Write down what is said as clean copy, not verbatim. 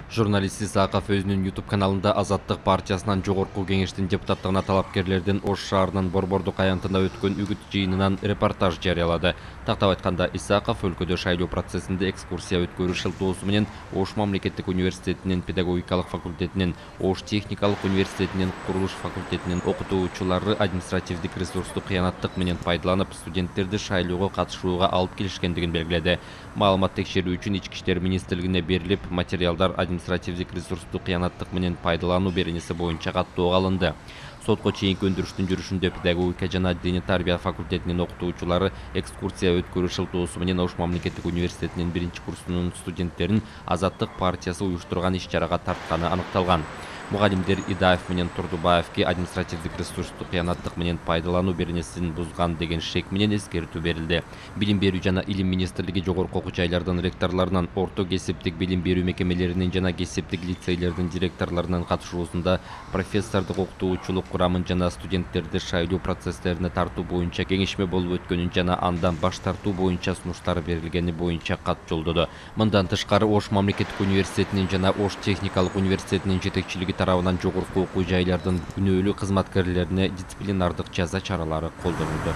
Журналист Исаков өзүнүн YouTube каналында Азаттык партиясынан жогорку кеңештин депутаттыгына талапкерлердин Ош шаарынын Борбордук аянтында өткөн үгүт жыйынынан репортаж жарыялады. Тактап айтканда, Исаков өлкөдө шайлоо процессинде экскурсия өткөрүү шылтоосу менен Ош мамлекеттик университетинин педагогикалык факультетинин, Ош техникалык университетинин курулуш факультетинин окутуучулары административдик ресурсту кыянаттык менен пайдаланып, студенттерди шайлоого катышууга алып келишкендигин белгиледи. Маалымат текшерүү үчүн Ички иштер министрлигине берилип, материалдар административдик ресурсту кыянаттык менен пайдалануу беренеси боюнча каттоого алынды. Сотко чейинки өндүрүштүн жүрүшүндө педагогика жана диний тарбия факультетинин окутуучулары экскурсия өткөрүү шылтоосу менен Ош мамлекеттик университетинин 1-курсунун студенттерин Азаттык партиясы уюштурган иш-чарага тартканы аныкталган. Мугалимдер Идаев менен Турдубаевке административдик ресурсту кыянаттык менен пайдалануу беренесин бузган деген шек менен эскертүү берилди. Билим берүү жана илим министрлиги жогорку окуу жайлардын ректорлорунан, орто кесиптик билим берүү мекемелеринин жана кесиптик лицейлердин директорлорунун катышуусунда профессордук окутуучулук курамын жана студенттерди шайлоо процесстерине тартуу боюнча кеңешме болуп өткөнүн жана андан баш тартуу боюнча сунуштар берилгени боюнча кат жолдоду. Мындан тышкары Ош мамлекеттик университетинин жана Ош техникалык университетинин жетекчилиги тарабынан жогорку окуу жайлардын күнөөлүү кызматкерлерине дисциплинардык жаза чаралары колдонулду.